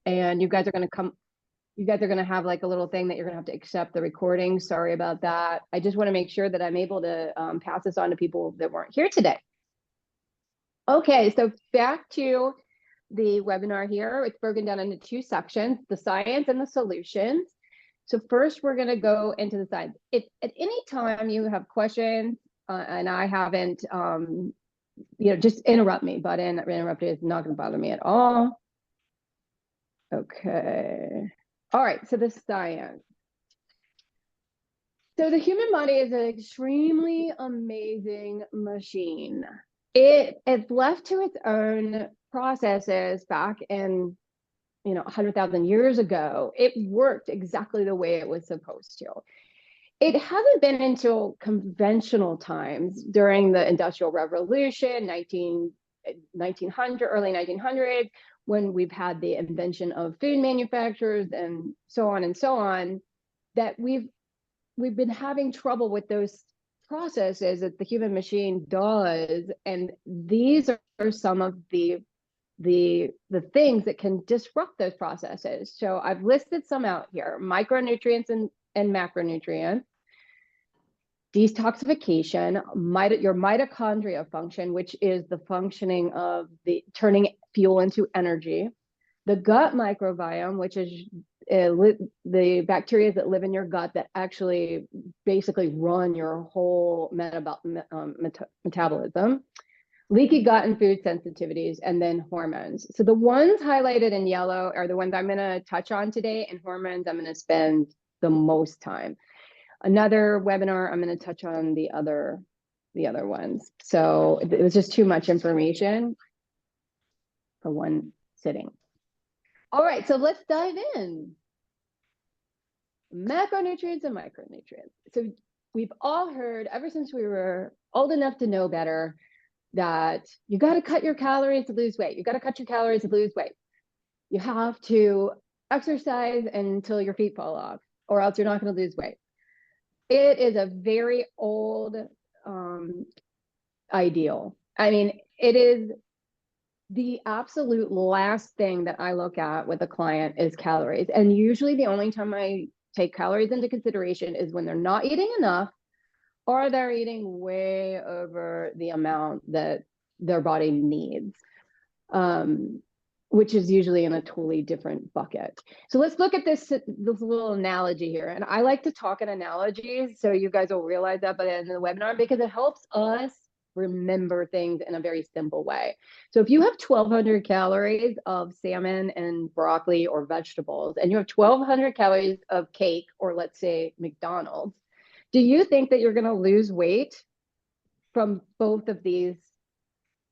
And you guys are going to have like a little thing that you're going to have to accept the recording. Sorry about that. I just want to make sure that I'm able to pass this on to people that weren't here today. Okay, so back to the webinar here. It's broken down into two sections, the science and the solutions. So first, we're going to go into the science. If at any time you have questions and I haven't, just interrupt me. Butt in, interrupt is not going to bother me at all. Okay. All right, so the science. So the human body is an extremely amazing machine. It's left to its own processes back in 100,000 years ago. It worked exactly the way it was supposed to. It hasn't been until conventional times during the Industrial Revolution, 1900, early 1900s, when we've had the invention of food manufacturers and so on, that we've been having trouble with those processes that the human machine does. And these are some of the things that can disrupt those processes. So I've listed some out here: micronutrients and macronutrients, detoxification, your mitochondria function, which is the functioning of the turning fuel into energy, the gut microbiome, which is the bacteria that live in your gut that actually basically run your whole metabolism, leaky gut and food sensitivities, and then hormones. So the ones highlighted in yellow are the ones I'm going to touch on today, and hormones I'm going to spend the most time. Another webinar, I'm going to touch on the other ones. So it was just too much information for one sitting. All right, so let's dive in. Macronutrients and micronutrients. So we've all heard, ever since we were old enough to know better, that you got to cut your calories to lose weight. You got to cut your calories to lose weight. You have to exercise until your feet fall off, or else you're not going to lose weight. It is a very old ideal. I mean, it is the absolute last thing that I look at with a client is calories. And usually the only time I take calories into consideration is when they're not eating enough, or they're eating way over the amount that their body needs, which is usually in a totally different bucket. So let's look at this little analogy here. And I like to talk in analogies, so you guys will realize that by the end of the webinar, because it helps us remember things in a very simple way. So if you have 1,200 calories of salmon and broccoli or vegetables, and you have 1,200 calories of cake, or let's say McDonald's, do you think that you're going to lose weight from both of these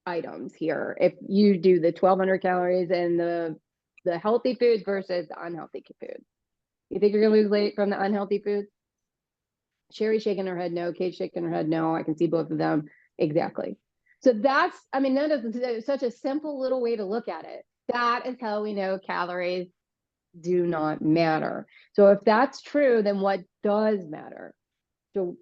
items here if you do the 1,200 calories and the healthy foods versus the unhealthy foods? You think you're going to lose weight from the unhealthy foods? Sherry shaking her head no. Kate shaking her head no. I can see both of them. Exactly. So that's, I mean, that is such a simple little way to look at it. That is how we know calories do not matter. So if that's true, then what does matter? So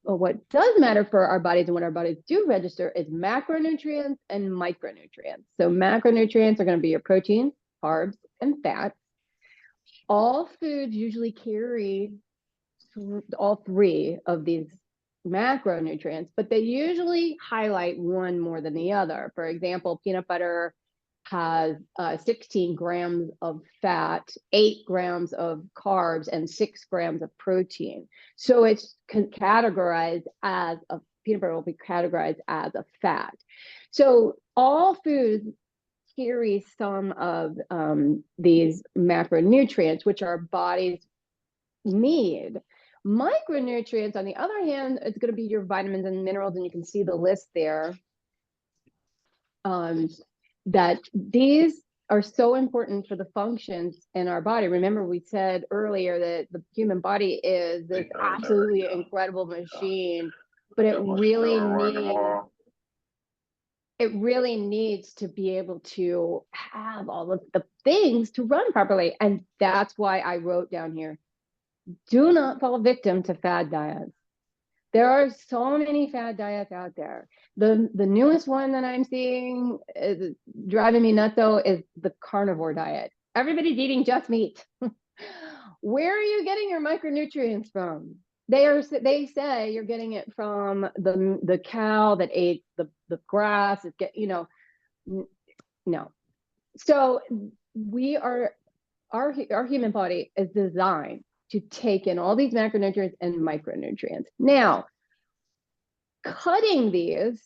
what does matter for our bodies and what our bodies do register is macronutrients and micronutrients. So macronutrients are going to be your proteins, carbs, and fats. All foods usually carry all three of these macronutrients, but they usually highlight one more than the other. For example, peanut butter has 16 grams of fat, 8 grams of carbs, and 6 grams of protein. So it's categorized as peanut butter will be categorized as a fat. So all foods carry some of these macronutrients, which our bodies need. Micronutrients, on the other hand, it's going to be your vitamins and minerals, and you can see the list there. That these are so important for the functions in our body. Remember, we said earlier that the human body is this absolutely incredible machine, but it really needs to be able to have all of the things to run properly. And that's why I wrote down here, do not fall victim to fad diets. There are so many fad diets out there. The newest one that I'm seeing is driving me nuts, though, is the carnivore diet. Everybody's eating just meat. Where are you getting your micronutrients from? They say you're getting it from the cow that ate the grass. It get, you know, no. So we are our human body is designed to take in all these macronutrients and micronutrients. Now, cutting these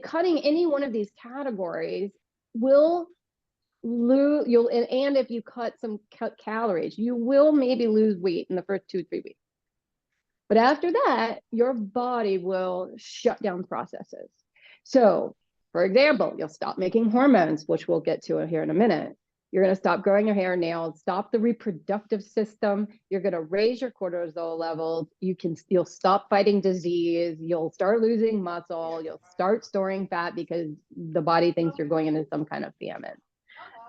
cutting any one of these categories will lose and if you cut calories, you will maybe lose weight in the first 2-3 weeks. But after that, your body will shut down processes. So, for example, you'll stop making hormones, which we'll get to here in a minute. You're going to stop growing your hair and nails, stop the reproductive system. You're going to raise your cortisol levels. You'll stop fighting disease. You'll start losing muscle. You'll start storing fat because the body thinks you're going into some kind of famine.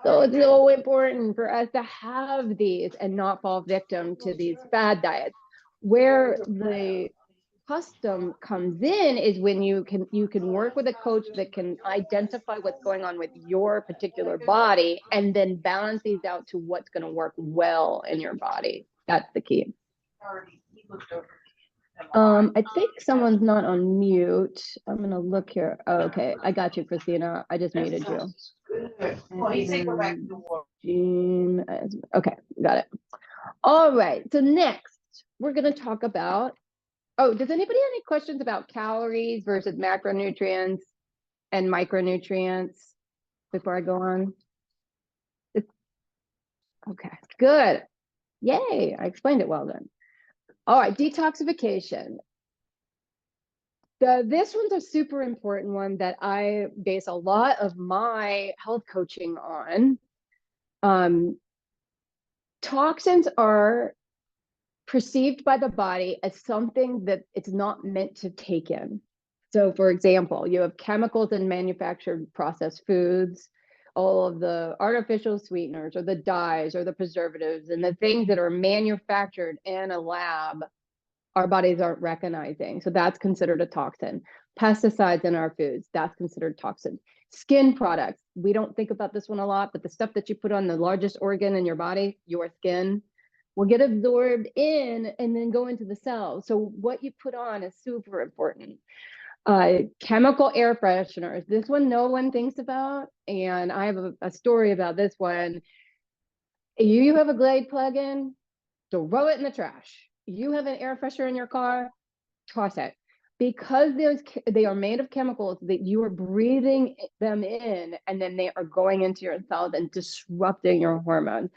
So it's so important for us to have these and not fall victim to these fad diets. Where the custom comes in is when you can work with a coach that can identify what's going on with your particular body and then balance these out to what's going to work well in your body. That's the key. I think someone's not on mute. I'm going to look here. Oh, okay, I got you, Christina. I just muted you. Jean, okay, got it. All right, so next we're going to talk about, does anybody have any questions about calories versus macronutrients and micronutrients before I go on? Okay, good. Yay, I explained it well then. All right, detoxification. This one's a super important one that I base a lot of my health coaching on. Toxins are perceived by the body as something that it's not meant to take in. So for example, you have chemicals in manufactured processed foods, all of the artificial sweeteners or the dyes or the preservatives and the things that are manufactured in a lab, our bodies aren't recognizing. So that's considered a toxin. Pesticides in our foods, that's considered toxin. Skin products, we don't think about this one a lot, but the stuff that you put on the largest organ in your body, your skin, will get absorbed in and then go into the cells. So what you put on is super important. Chemical air fresheners, this one no one thinks about, and I have a story about this one. You have a Glade plug-in, throw it in the trash. You have an air freshener in your car, toss it. Because they are made of chemicals that you are breathing them in, and then they are going into your cells and disrupting your hormones.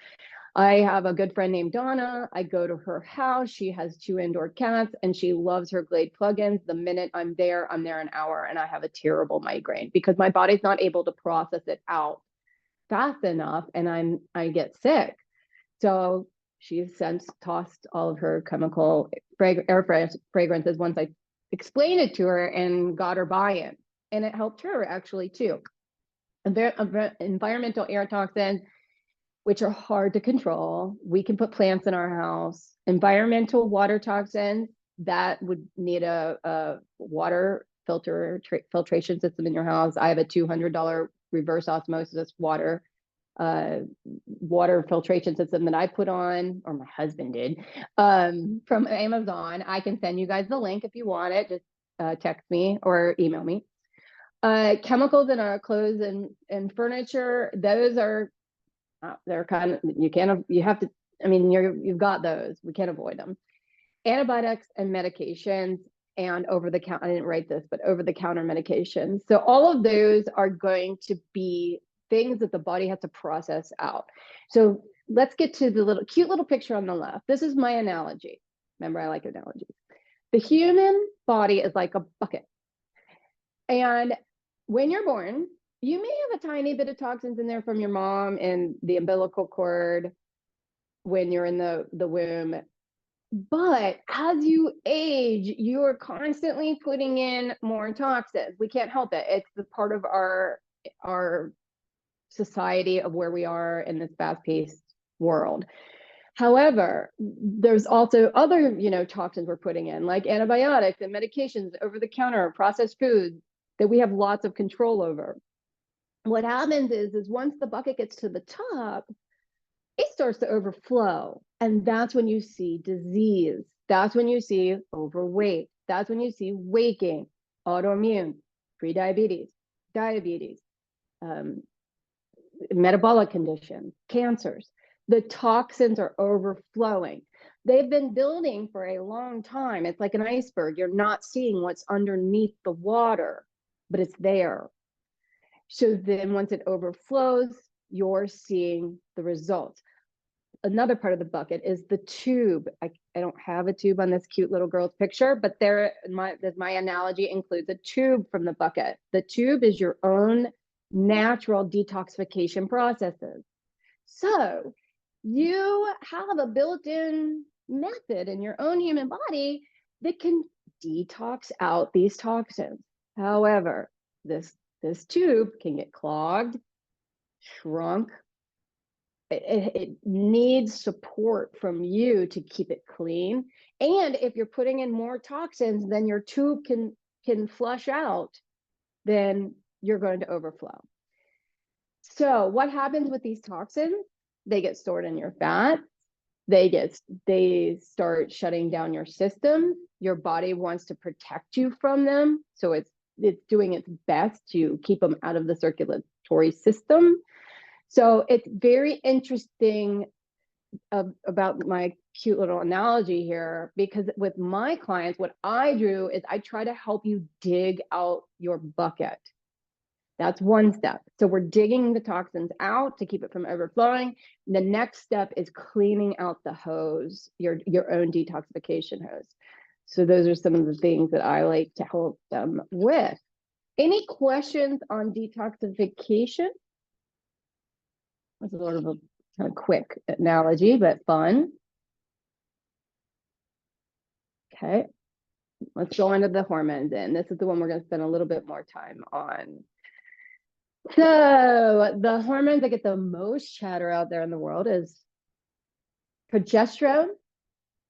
I have a good friend named Donna. I go to her house. She has 2 indoor cats and she loves her Glade plugins. The minute I'm there an hour and I have a terrible migraine because my body's not able to process it out fast enough and I get sick. So she's since tossed all of her chemical air fragrances once I explained it to her and got her buy-in. And it helped her actually too. Environmental air toxins, which are hard to control. We can put plants in our house. Environmental water toxins, that would need a water filtration system in your house. I have a $200 reverse osmosis water filtration system that I put on, or my husband did, from Amazon. I can send you guys the link if you want it. Just text me or email me. Chemicals in our clothes and furniture, those are they're kind of, you've got those. We can't avoid them. Antibiotics and medications and over-the-counter, I didn't write this, but over-the-counter medications. So all of those are going to be things that the body has to process out. So let's get to the cute little picture on the left. This is my analogy. Remember, I like analogies. The human body is like a bucket. And when you're born, you may have a tiny bit of toxins in there from your mom and the umbilical cord when you're in the womb. But as you age, you are constantly putting in more toxins. We can't help it. It's the part of our society of where we are in this fast-paced world. However, there's also other, toxins we're putting in, like antibiotics and medications, over-the-counter, processed foods that we have lots of control over. what happens is once the bucket gets to the top, it starts to overflow. And that's when you see disease. That's when you see overweight. That's when you see weight gain, autoimmune, prediabetes, diabetes, metabolic conditions, cancers. The toxins are overflowing. They've been building for a long time. It's like an iceberg. You're not seeing what's underneath the water, but it's there. So then once it overflows, you're seeing the results. Another part of the bucket is the tube. I don't have a tube on this cute little girl's picture, but my analogy includes a tube from the bucket. The tube is your own natural detoxification processes. So you have a built-in method in your own human body that can detox out these toxins. However, this tube can get clogged, shrunk. It needs support from you to keep it clean. And if you're putting in more toxins than your tube can flush out, then you're going to overflow. So what happens with these toxins? They get stored in your fat. They start shutting down your system. Your body wants to protect you from them. So it's doing its best to keep them out of the circulatory system. So it's very interesting about my cute little analogy here, because with my clients, what I do is I try to help you dig out your bucket. That's one step. So we're digging the toxins out to keep it from overflowing. The next step is cleaning out the hose, your own detoxification hose. So those are some of the things that I like to help them with. Any questions on detoxification? That's a sort of a kind of quick analogy, but fun. Okay, let's go into the hormones then. This is the one we're going to spend a little bit more time on. So the hormones that get the most chatter out there in the world is progesterone,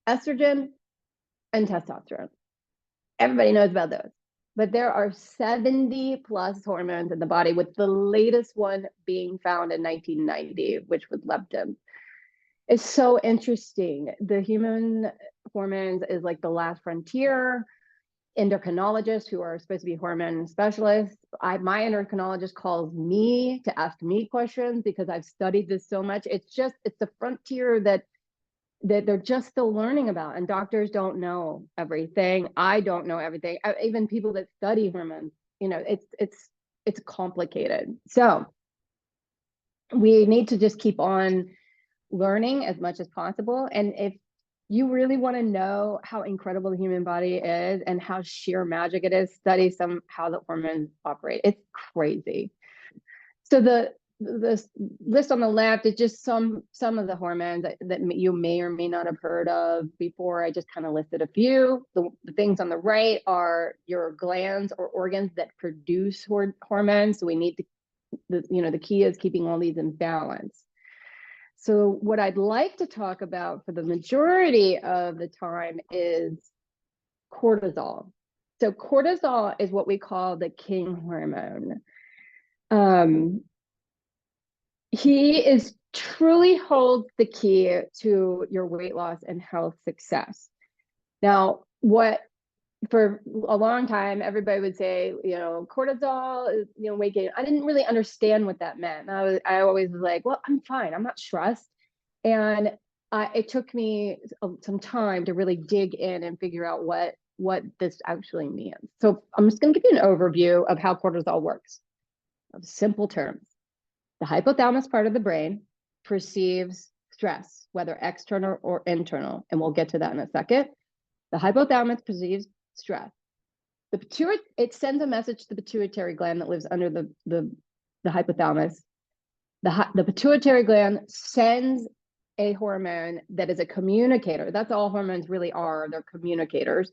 estrogen, and testosterone. Everybody knows about those. But there are 70 plus hormones in the body, with the latest one being found in 1990, which was leptin. It's so interesting. The human hormones is like the last frontier. Endocrinologists, who are supposed to be hormone specialists, my endocrinologist calls me to ask me questions because I've studied this so much. It's the frontier that they're just still learning about, and doctors don't know everything. I don't know everything. Even people that study hormones, it's complicated. So we need to just keep on learning as much as possible. And if you really want to know how incredible the human body is and how sheer magic it is, study how the hormones operate. It's crazy. So the list on the left is just some of the hormones that you may or may not have heard of before. I just kind of listed a few. The things on the right are your glands or organs that produce hormones. So we need to, the key is keeping all these in balance. So what I'd like to talk about for the majority of the time is cortisol. So cortisol is what we call the king hormone. He truly holds the key to your weight loss and health success. Now, for a long time, everybody would say, cortisol is, weight gain. I didn't really understand what that meant. I always was like, well, I'm fine. I'm not stressed. And it took me some time to really dig in and figure out what this actually means. So I'm just going to give you an overview of how cortisol works. Of simple terms. The hypothalamus part of the brain perceives stress, whether external or internal, and we'll get to that in a second. The hypothalamus perceives stress. It sends a message to the pituitary gland that lives under the hypothalamus. The pituitary gland sends a hormone that is a communicator. That's all hormones really are. They're communicators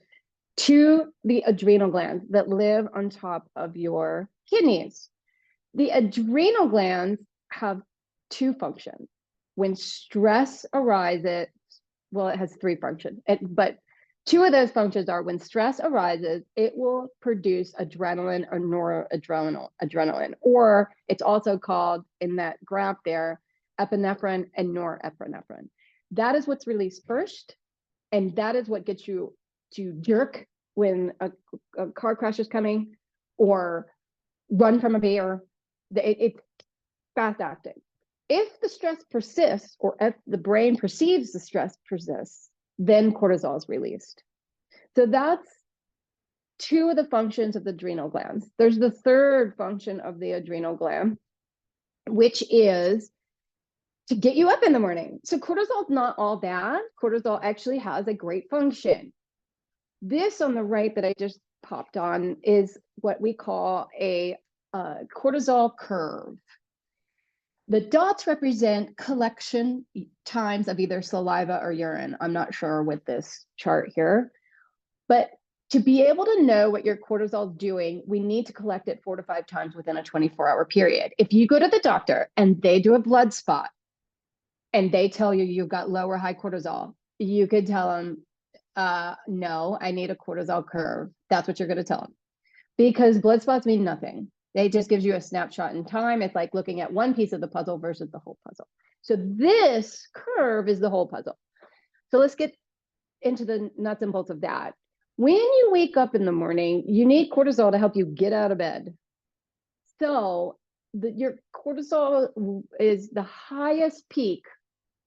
to the adrenal glands that live on top of your kidneys. The adrenal glands have two functions. When stress arises, well, it has three functions, but Two of those functions are when stress arises, it will produce adrenaline or noradrenaline, or it's also called in that graph there, epinephrine and norepinephrine. That is what's released first, and that is what gets you to jerk when a car crash is coming or run from a bear. It's fast acting. If the stress persists, or if the brain perceives the stress persists, then cortisol is released. So that's two of the functions of the adrenal glands. There's the third function of the adrenal gland, which is to get you up in the morning. So cortisol is not all bad. Cortisol actually has a great function. This on the right that I just popped on is what we call a cortisol curve. The dots represent collection times of either saliva or urine. I'm not sure with this chart here, but to be able to know what your cortisol is doing, we need to collect it 4 to 5 times within a 24-hour period. If you go to the doctor and they do a blood spot and they tell you you've got low or high cortisol, you could tell them, no, I need a cortisol curve. That's what you're going to tell them, because blood spots mean nothing. They just gives you a snapshot in time. It's like looking at one piece of the puzzle versus the whole puzzle. So this curve is the whole puzzle. So let's get into the nuts and bolts of that. When you wake up in the morning, you need cortisol to help you get out of bed. So your cortisol is the highest peak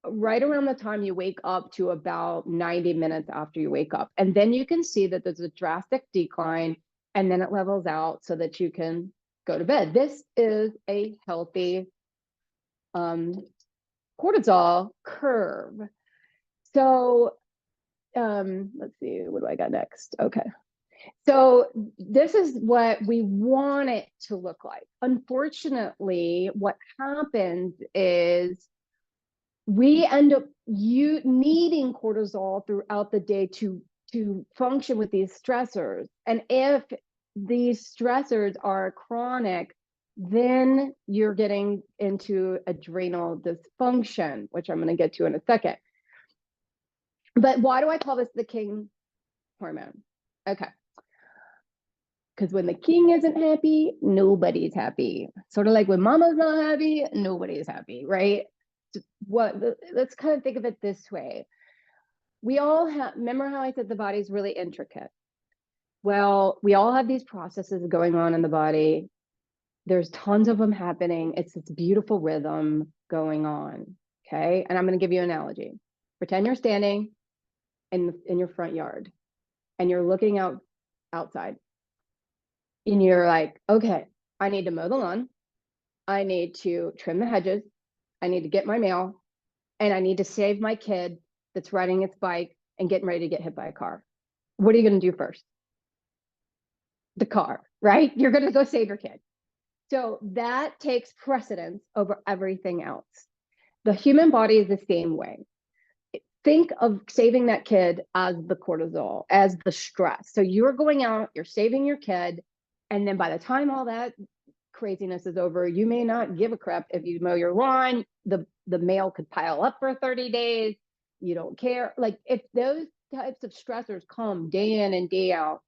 right around the time you wake up to about 90 minutes after you wake up. And then you can see that there's a drastic decline, and then it levels out so that you can go to bed. This is a healthy cortisol curve. So let's see, what do I got next? Okay. So this is what we want it to look like. Unfortunately, what happens is we end up needing cortisol throughout the day to function with these stressors. And if these stressors are chronic, then you're getting into adrenal dysfunction, which I'm going to get to in a second. But why do I call this the king hormone? Okay. Because when the king isn't happy, nobody's happy. Sort of like when mama's not happy, nobody's happy, right? Let's kind of think of it this way. We all have, remember how I said the body's really intricate? Well, we all have these processes going on in the body. There's tons of them happening. It's this beautiful rhythm going on, okay? And I'm going to give you an analogy. Pretend you're standing in your front yard and you're looking outside. And you're like, okay, I need to mow the lawn. I need to trim the hedges. I need to get my mail. And I need to save my kid that's riding its bike and getting ready to get hit by a car. What are you going to do first? The car, right? You're going to go save your kid. So that takes precedence over everything else. The human body is the same way. Think of saving that kid as the cortisol, as the stress. So you're going out, you're saving your kid, and then by the time all that craziness is over, you may not give a crap if you mow your lawn. The mail could pile up for 30 days. You don't care. Like, if those types of stressors come day in and day out,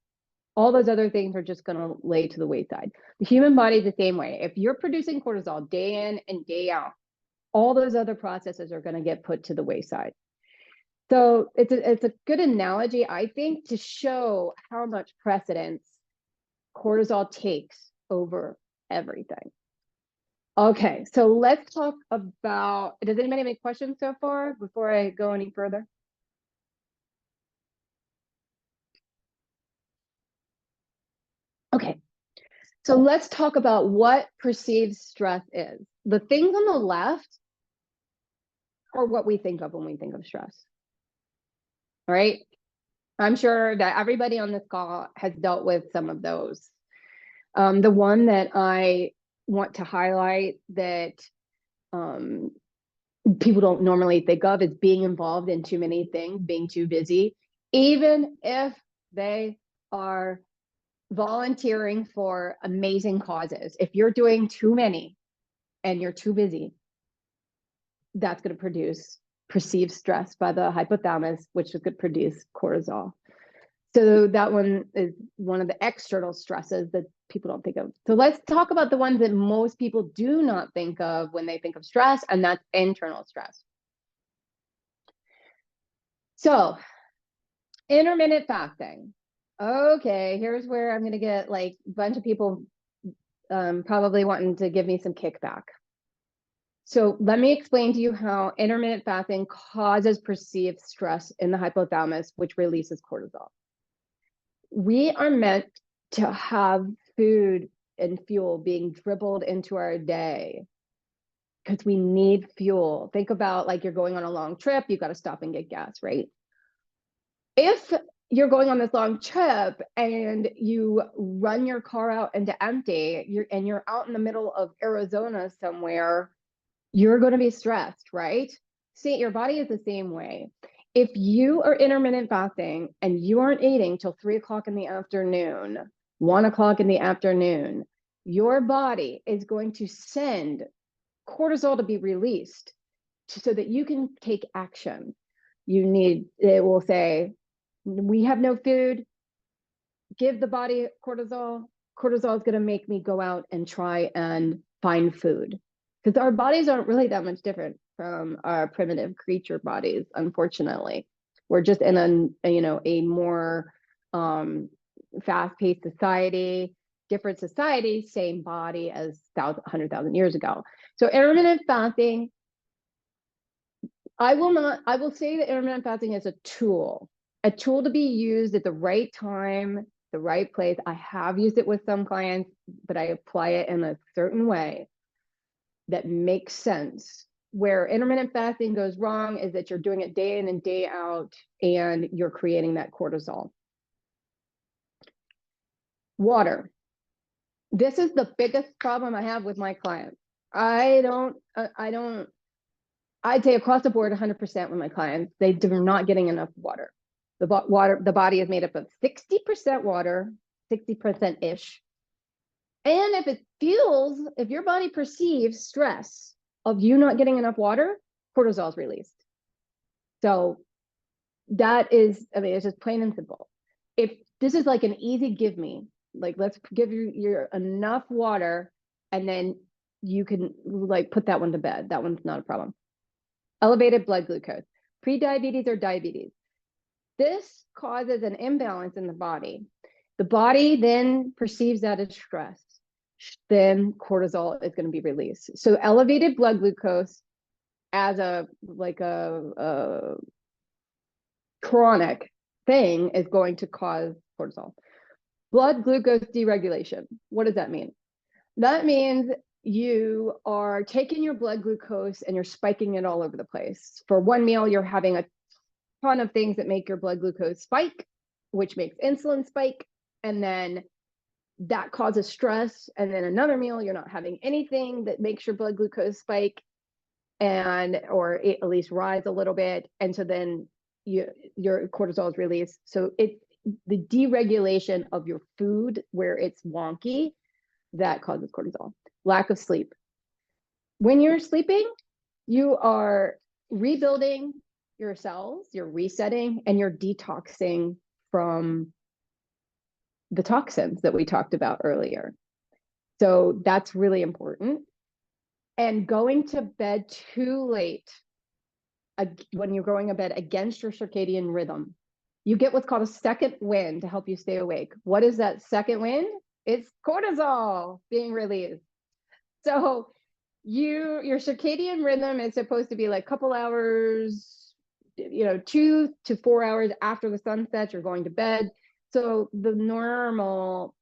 all those other things are just going to lay to the wayside. The human body is the same way. If you're producing cortisol day in and day out, all those other processes are going to get put to the wayside. So it's a good analogy, I think, to show how much precedence cortisol takes over everything. Okay, so let's talk about, does anybody have any questions so far before I go any further? Okay, so let's talk about what perceived stress is. The things on the left are what we think of when we think of stress. All right, I'm sure that everybody on this call has dealt with some of those. The one that I want to highlight that people don't normally think of is being involved in too many things, being too busy, even if they are volunteering for amazing causes. If you're doing too many and you're too busy, that's going to produce perceived stress by the hypothalamus, which could produce cortisol. So that one is one of the external stresses that people don't think of. So let's talk about the ones that most people do not think of when they think of stress, and that's internal stress. So intermittent fasting. Okay, here's where I'm going to get like a bunch of people probably wanting to give me some kickback. So let me explain to you how intermittent fasting causes perceived stress in the hypothalamus, which releases cortisol. We are meant to have food and fuel being dribbled into our day because we need fuel. Think about like you're going on a long trip, you've got to stop and get gas, right? If you're going on this long trip and you run your car out into empty, you're out in the middle of Arizona somewhere, you're going to be stressed, right? See, your body is the same way. If you are intermittent fasting and you aren't eating till 3 o'clock in the afternoon, 1 o'clock in the afternoon, your body is going to send cortisol to be released so that you can take action. It will say, we have no food, give the body cortisol. Cortisol is going to make me go out and try and find food. Because our bodies aren't really that much different from our primitive creature bodies, unfortunately. We're just in a more fast-paced society, different society, same body as 100,000 years ago. So intermittent fasting, I will say that intermittent fasting is a tool to be used at the right time, the right place. I have used it with some clients, but I apply it in a certain way that makes sense. Where intermittent fasting goes wrong is that you're doing it day in and day out and you're creating that cortisol. Water. This is the biggest problem I have with my clients. I'd say across the board, 100% with my clients, they're not getting enough water. The body is made up of 60% water, 60%-ish. And if your body perceives stress of you not getting enough water, cortisol is released. So that is, it's just plain and simple. If this is like an easy give me, like let's give you enough water and then you can like put that one to bed. That one's not a problem. Elevated blood glucose, pre-diabetes or diabetes. This causes an imbalance in the body. The body then perceives that as stress. Then cortisol is going to be released. So elevated blood glucose as a chronic thing is going to cause cortisol. Blood glucose deregulation. What does that mean? That means you are taking your blood glucose and you're spiking it all over the place. For one meal, you're having a ton of things that make your blood glucose spike, which makes insulin spike. And then that causes stress. And then another meal, you're not having anything that makes your blood glucose spike or at least rise a little bit. And so then your cortisol is released. So it's the deregulation of your food where it's wonky that causes cortisol. Lack of sleep. When you're sleeping, you are rebuilding your cells, you're resetting, and you're detoxing from the toxins that we talked about earlier. So that's really important. And going to bed too late, when you're going to bed against your circadian rhythm, you get what's called a second wind to help you stay awake. What is that second wind? It's cortisol being released. So your circadian rhythm is supposed to be like a couple hours, 2 to 4 hours after the sun sets, you're going to bed. So the normal,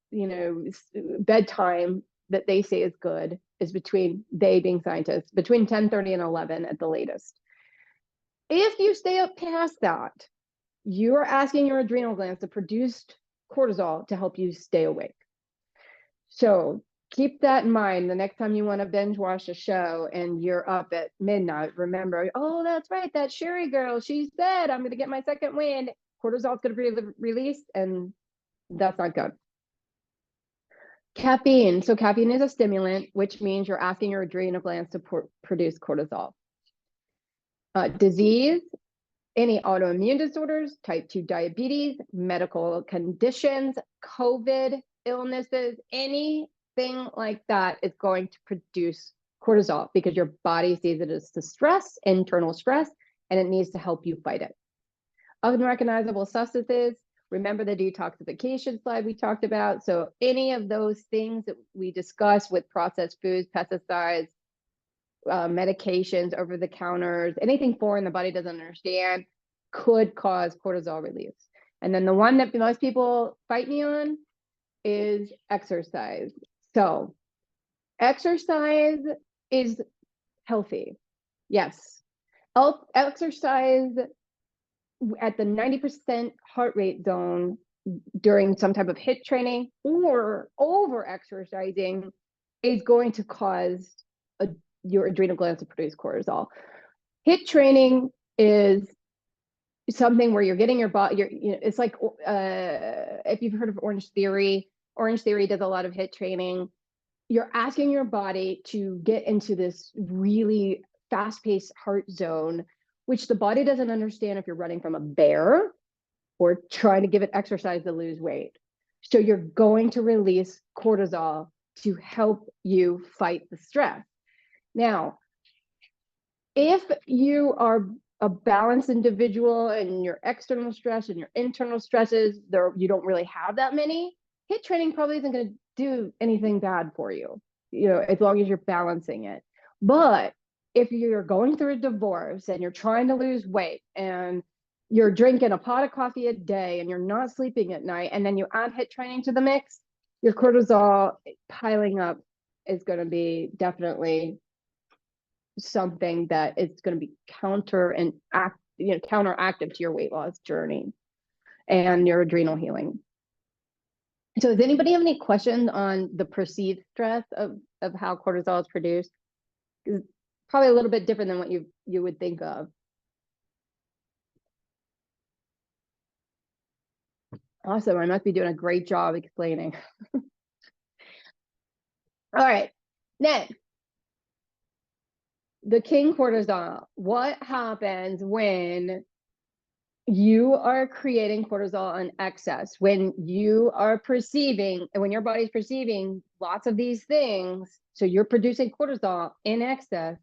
bedtime that they say is good is they being scientists, between 10:30 and 11 at the latest. If you stay up past that, you are asking your adrenal glands to produce cortisol to help you stay awake. So keep that in mind the next time you want to binge watch a show and you're up at midnight. Remember, oh, that's right, that Sherry girl, she said I'm going to get my second wind. Cortisol is going to be released, and that's not good. Caffeine. So caffeine is a stimulant, which means you're asking your adrenal glands to produce cortisol. Disease. any autoimmune disorders, type 2 diabetes, medical conditions, COVID illnesses, anything like that is going to produce cortisol because your body sees it as the stress, internal stress, and it needs to help you fight it. Unrecognizable substances, remember the detoxification slide we talked about. So any of those things that we discussed with processed foods, pesticides, medications, over the counters, anything foreign the body doesn't understand could cause cortisol release. And then the one that most people fight me on is exercise. So exercise is healthy. Yes. Exercise at the 90% heart rate zone during some type of HIIT training or over exercising is going to cause your adrenal glands to produce cortisol. HIIT training is something where you're getting your body, it's like, if you've heard of Orange Theory does a lot of HIIT training. You're asking your body to get into this really fast-paced heart zone, which the body doesn't understand if you're running from a bear or trying to give it exercise to lose weight. So you're going to release cortisol to help you fight the stress. Now, if you are a balanced individual and your external stress and your internal stresses, you don't really have that many, HIIT training probably isn't going to do anything bad for you, as long as you're balancing it. But if you're going through a divorce and you're trying to lose weight and you're drinking a pot of coffee a day and you're not sleeping at night, and then you add HIIT training to the mix, your cortisol piling up is going to be definitely something that is going to be counteractive to your weight loss journey and your adrenal healing. So does anybody have any questions on the perceived stress of how cortisol is produced? It's probably a little bit different than what you would think of. Awesome, I must be doing a great job explaining. All right, next. The king cortisol. What happens when you are creating cortisol in excess? When you are perceiving, and when your body's perceiving lots of these things, so you're producing cortisol in excess,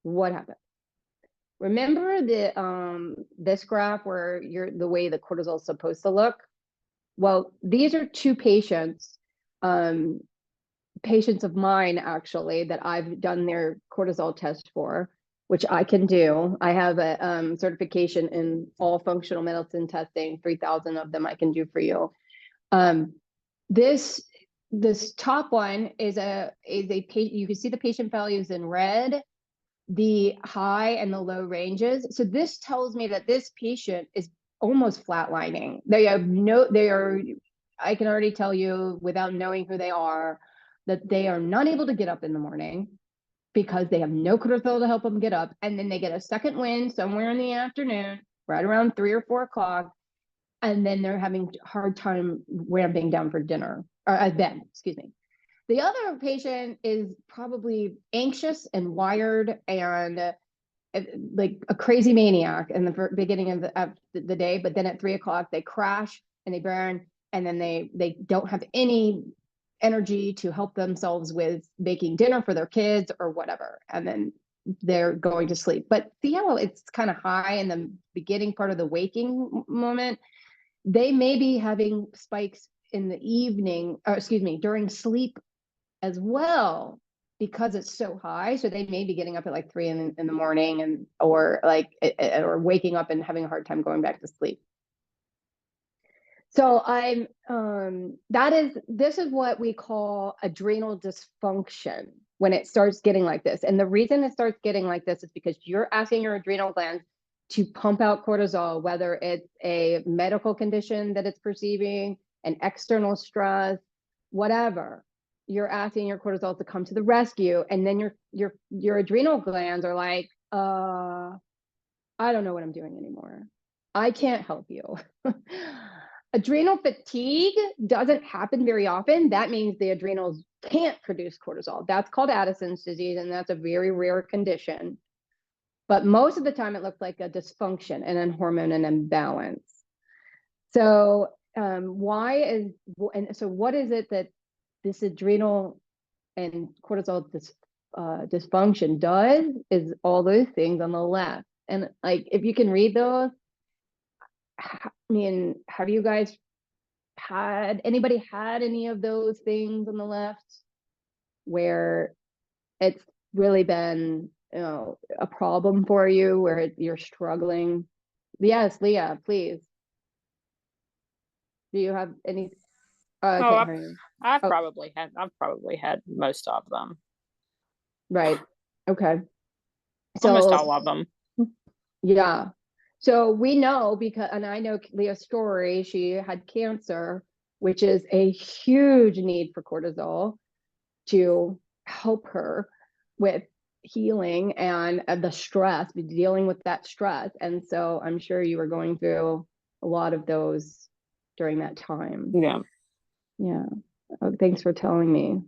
what happens? Remember this graph where the way the cortisol is supposed to look? Well, these are two patients of mine, actually, that I've done their cortisol test for, which I can do. I have a certification in all functional medicine testing, 3,000 of them I can do for you. This top one is a patient. You can see the patient values in red, the high and the low ranges. So this tells me that this patient is almost flatlining. I can already tell you without knowing who they are, that they are not able to get up in the morning because they have no cortisol to help them get up. And then they get a second wind somewhere in the afternoon, right around 3 or 4 o'clock. And then they're having a hard time ramping down for dinner, or bed, excuse me. The other patient is probably anxious and wired and like a crazy maniac in the beginning of the day, but then at 3 o'clock they crash and they burn, and then they don't have any energy to help themselves with making dinner for their kids or whatever, and then they're going to sleep. But see how it's kind of high in the beginning part of the waking moment? They may be having spikes in the evening, or excuse me, during sleep as well, because it's so high. So they may be getting up at like 3 in the morning, or waking up and having a hard time going back to sleep. So this is what we call adrenal dysfunction when it starts getting like this. And the reason it starts getting like this is because you're asking your adrenal glands to pump out cortisol, whether it's a medical condition that it's perceiving, an external stress, whatever. You're asking your cortisol to come to the rescue, and then your adrenal glands are like, I don't know what I'm doing anymore. I can't help you. Adrenal fatigue doesn't happen very often. That means the adrenals can't produce cortisol. That's called Addison's disease, and that's a very rare condition. but most of the time it looked like a dysfunction and a hormone and imbalance. So what is it that this adrenal and cortisol dysfunction does is all those things on the left. And like, if you can read those, I mean, have you guys anybody had any of those things on the left where it's really been, a problem for you, where you're struggling? Yes, Leah, please. Do you have any? I Oh, can't hear you. I've probably had most of them. Right. Okay. Almost all of them. Yeah. So we know, because, and I know Leah's story, she had cancer, which is a huge need for cortisol to help her with healing and the stress, dealing with that stress. And so I'm sure you were going through a lot of those during that time. Yeah. Yeah. Oh, thanks for telling me.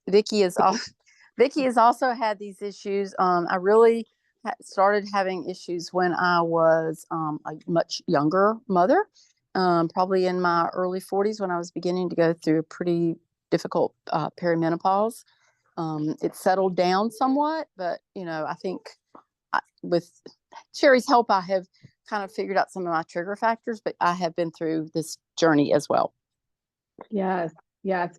Vicky has also had these issues. I really started having issues when I was a much younger mother, probably in my early 40s, when I was beginning to go through a pretty difficult perimenopause. It settled down somewhat, but I think with Sherry's help, I have kind of figured out some of my trigger factors, but I have been through this journey as well. Yes,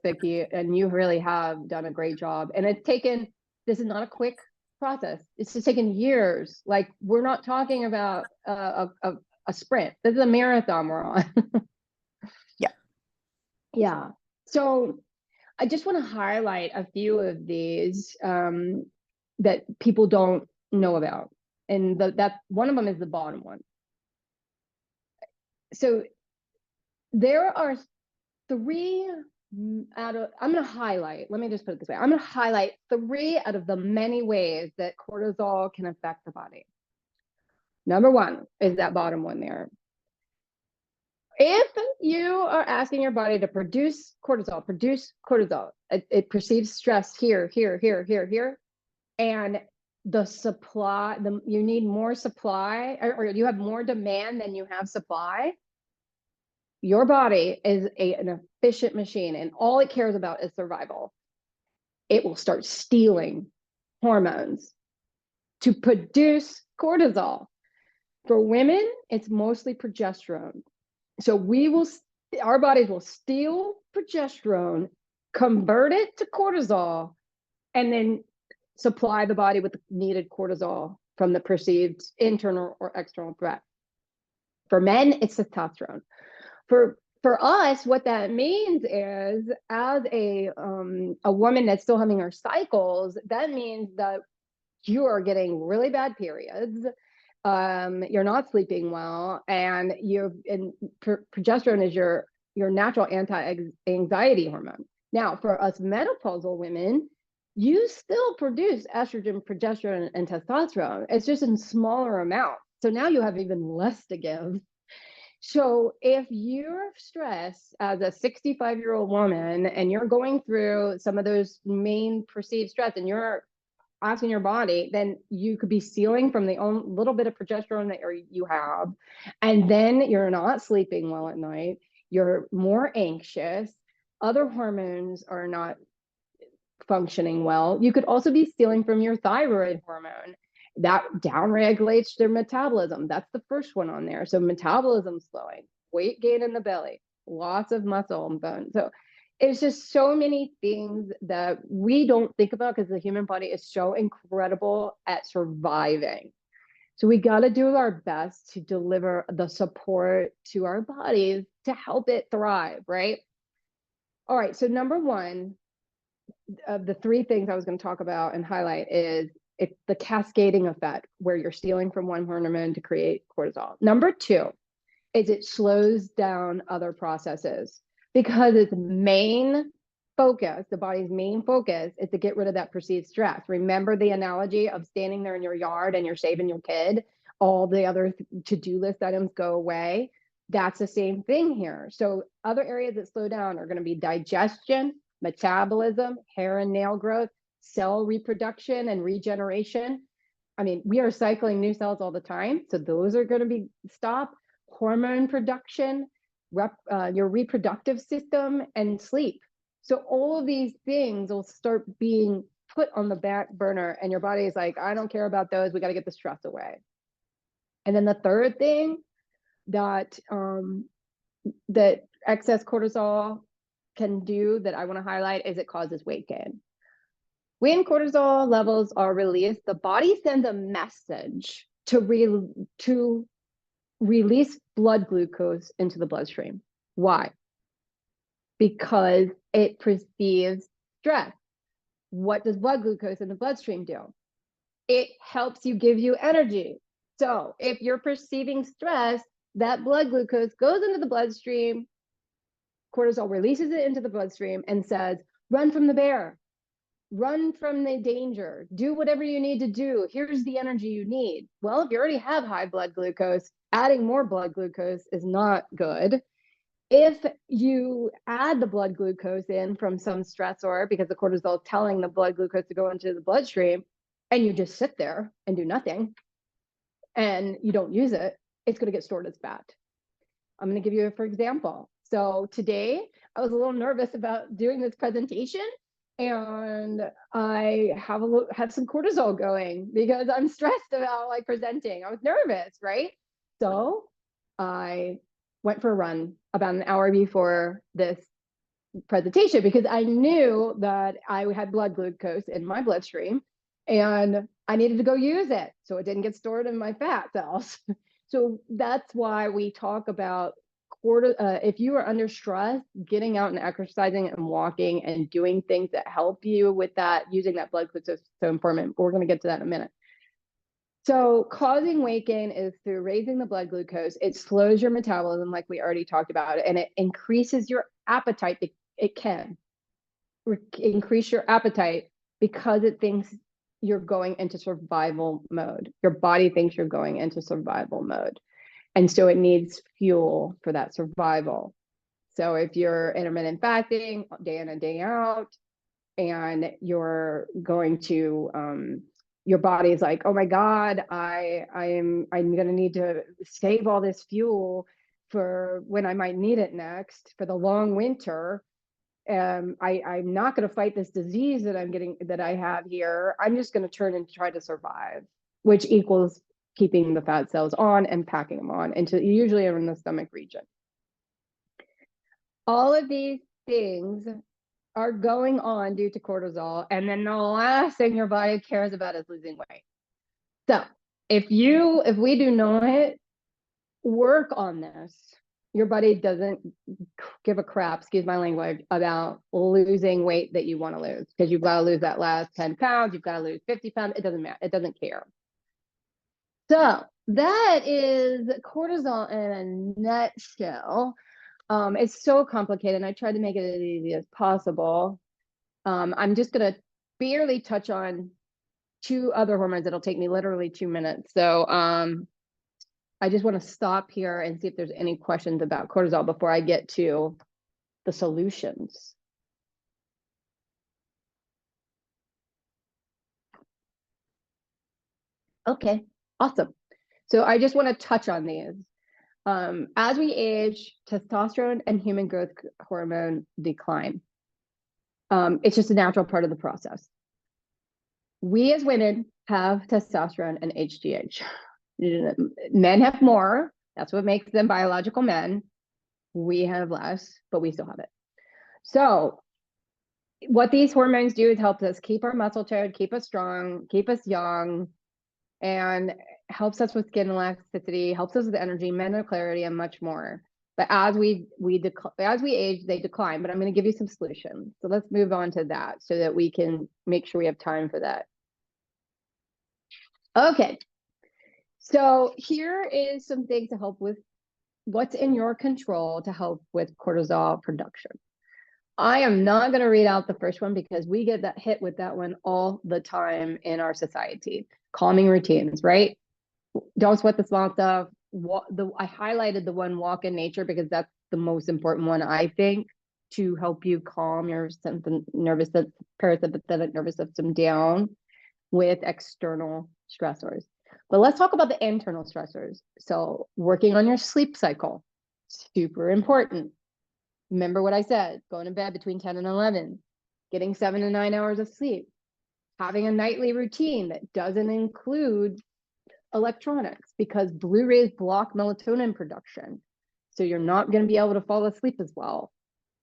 Vicky, and you really have done a great job. And this is not a quick process. It's just taken years. Like, we're not talking about a sprint. This is a marathon we're on. Yeah. Yeah. So I just want to highlight a few of these that people don't know about. And that one of them is the bottom one. So there are three I'm going to highlight, let me just put it this way. I'm going to highlight 3 out of the many ways that cortisol can affect the body. Number 1 is that bottom one there. If you are asking your body to produce cortisol, it perceives stress here, and you need more supply, or you have more demand than you have supply. Your body is an efficient machine, and all it cares about is survival. It will start stealing hormones to produce cortisol. For women, it's mostly progesterone. So our bodies will steal progesterone, convert it to cortisol, and then supply the body with the needed cortisol from the perceived internal or external threat. For men, it's testosterone. For us, what that means is, as a woman that's still having her cycles, that means that you are getting really bad periods. You're not sleeping well, and progesterone is your natural anti-anxiety hormone. Now, for us menopausal women, you still produce estrogen, progesterone, and testosterone. It's just in smaller amounts. So now you have even less to give. So if you're stressed as a 65-year-old woman and you're going through some of those main perceived stress, and you're asking your body, then you could be stealing from the little bit of progesterone that you have. And then you're not sleeping well at night. You're more anxious. Other hormones are not functioning well. You could also be stealing from your thyroid hormone. That downregulates their metabolism. That's the first one on there. So metabolism slowing, weight gain in the belly, lots of muscle and bone. So it's just so many things that we don't think about, because the human body is so incredible at surviving. So we got to do our best to deliver the support to our bodies to help it thrive, right? All right. So number 1 of the 3 things I was going to talk about and highlight is it's the cascading effect, where you're stealing from one hormone to create cortisol. Number 2 is it slows down other processes, because its main focus, the body's main focus, is to get rid of that perceived stress. Remember the analogy of standing there in your yard and you're saving your kid, all the other to-do list items go away. That's the same thing here. So other areas that slow down are going to be digestion, metabolism, hair and nail growth, cell reproduction and regeneration. I mean, we are cycling new cells all the time, so those are going to be stop. Hormone production, your reproductive system, and sleep. So all of these things will start being put on the back burner, and your body is like, I don't care about those. We got to get the stress away. And then the third thing that that excess cortisol can do that I want to highlight is it causes weight gain. When cortisol levels are released, the body sends a message to release blood glucose into the bloodstream. Why? Because it perceives stress. What does blood glucose in the bloodstream do? It helps you give you energy. So if you're perceiving stress, that blood glucose goes into the bloodstream, cortisol releases it into the bloodstream and says, run from the bear, run from the danger, do whatever you need to do. Here's the energy you need. Well, if you already have high blood glucose, adding more blood glucose is not good. If you add the blood glucose in from some stressor, because the cortisol is telling the blood glucose to go into the bloodstream, and you just sit there and do nothing, and you don't use it, it's going to get stored as fat. I'm going to give you for example. So today I was a little nervous about doing this presentation, and I have some cortisol going because I'm stressed about like presenting. I was nervous, right? So I went for a run about an hour before this presentation because I knew that I had blood glucose in my bloodstream and I needed to go use it so it didn't get stored in my fat cells. So that's why we talk about if you are under stress, getting out and exercising and walking and doing things that help you with that, using that blood glucose is so important. We're going to get to that in a minute. So causing weight gain is through raising the blood glucose. It slows your metabolism, like we already talked about, and it increases your appetite. It can increase your appetite because it thinks you're going into survival mode. Your body thinks you're going into survival mode. And so it needs fuel for that survival. So if you're intermittent fasting day in and day out, and you're going to, your body is like, oh my God, I'm going to need to save all this fuel for when I might need it next for the long winter. I'm not going to fight this disease that I have here. I'm just going to turn and try to survive, which equals keeping the fat cells on and packing them on into usually in the stomach region. All of these things are going on due to cortisol. And then the last thing your body cares about is losing weight. So if we do not work on this, your body doesn't give a crap, excuse my language, about losing weight that you want to lose, because you've got to lose that last 10 pounds, you've got to lose 50 pounds, it doesn't matter, it doesn't care. So that is cortisol in a nutshell. It's so complicated, and I tried to make it as easy as possible. I'm just going to barely touch on 2 other hormones. It'll take me literally 2 minutes. So I just want to stop here and see if there's any questions about cortisol before I get to the solutions. Okay, awesome. So I just want to touch on these. As we age, testosterone and human growth hormone decline. It's just a natural part of the process. We as women have testosterone and HGH. Men have more. That's what makes them biological men. We have less, but we still have it. So what these hormones do is help us keep our muscle tone, keep us strong, keep us young, and helps us with skin elasticity, helps us with energy, mental clarity, and much more. But as we age, they decline. But I'm going to give you some solutions. So let's move on to that so that we can make sure we have time for that. Okay. So here is some things to help with what's in your control to help with cortisol production. I am not going to read out the first one because we get that hit with that one all the time in our society. Calming routines, right? Don't sweat the small stuff. I highlighted the one walk in nature because that's the most important one, I think, to help you calm your parasympathetic nervous system down with external stressors. But let's talk about the internal stressors. So working on your sleep cycle, super important. Remember what I said, going to bed between 10 and 11, getting 7 to 9 hours of sleep, having a nightly routine that doesn't include electronics, because blue rays block melatonin production. So you're not going to be able to fall asleep as well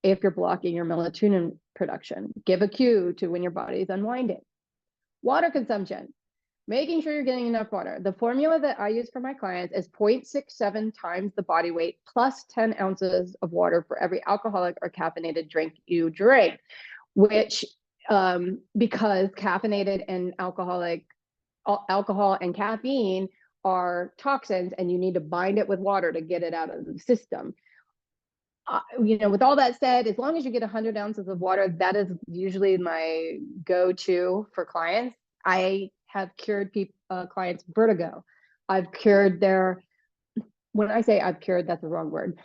if you're blocking your melatonin production. Give a cue to when your body is unwinding. Water consumption, making sure you're getting enough water. The formula that I use for my clients is 0.67 times the body weight plus 10 ounces of water for every alcoholic or caffeinated drink you drink, which because caffeinated and alcohol and caffeine are toxins, and you need to bind it with water to get it out of the system. With all that said, as long as you get 100 ounces of water, that is usually my go-to for clients. I have cured clients' vertigo. I've cured when I say I've cured, that's the wrong word.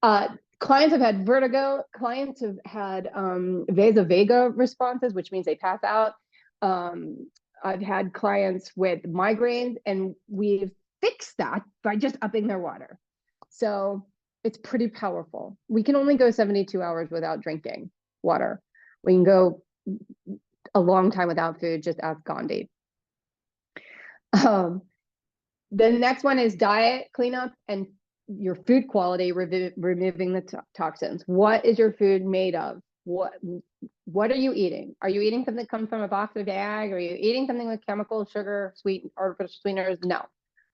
Clients have had vertigo. Clients have had vasovagal responses, which means they pass out. I've had clients with migraines, and we've fixed that by just upping their water. So it's pretty powerful. We can only go 72 hours without drinking water. We can go a long time without food, just ask Gandhi. The next one is diet cleanup and your food quality, removing the toxins. What is your food made of? What are you eating? Are you eating something that comes from a box or bag? Are you eating something with chemical, sugar, artificial sweeteners? No.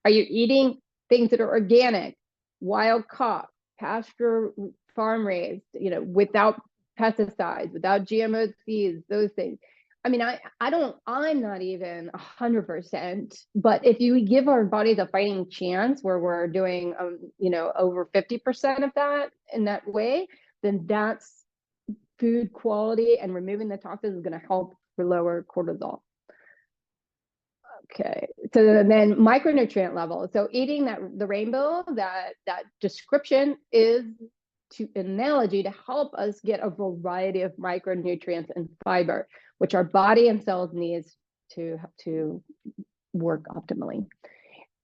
Are you eating things that are organic, wild caught, pasture farm raised, without pesticides, without GMO seeds, those things? I mean, I'm not even 100%, but if you give our bodies a fighting chance where we're doing, over 50% of that in that way, then that's food quality, and removing the toxins is going to help for lower cortisol. Okay, so then micronutrient level. So eating the rainbow, that description is an analogy to help us get a variety of micronutrients and fiber, which our body and cells needs to work optimally.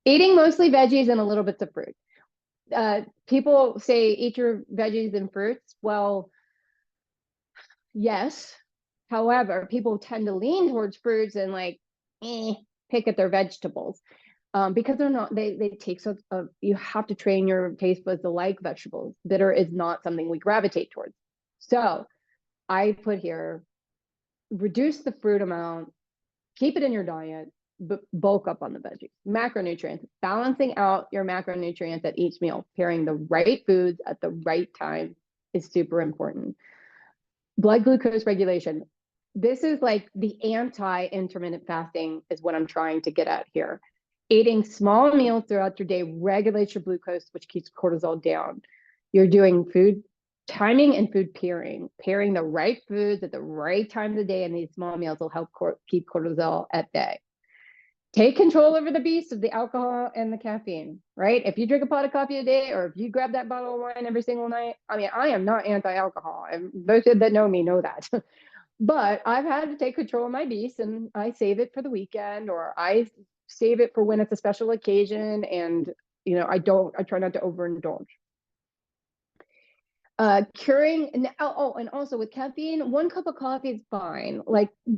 Eating mostly veggies and a little bits of fruit. People say eat your veggies and fruits. Well, yes. However, people tend to lean towards fruits and pick at their vegetables because they're not. They take you have to train your taste buds to like vegetables. Bitter is not something we gravitate towards. So I put here, reduce the fruit amount, keep it in your diet, but bulk up on the veggies. Macronutrients, balancing out your macronutrients at each meal, pairing the right foods at the right time is super important. Blood glucose regulation. This is like the anti-intermittent fasting is what I'm trying to get at here. Eating small meals throughout your day regulates your glucose, which keeps cortisol down. You're doing food timing and food pairing. Pairing the right foods at the right time of the day in these small meals will help keep cortisol at bay. Take control over the beast of the alcohol and the caffeine, right? If you drink a pot of coffee a day, or if you grab that bottle of wine every single night, I mean, I am not anti-alcohol, and those that know me know that. But I've had to take control of my beast, and I save it for the weekend, or I save it for when it's a special occasion, and I try not to overindulge. Curing, and also with caffeine, 1 cup of coffee is fine.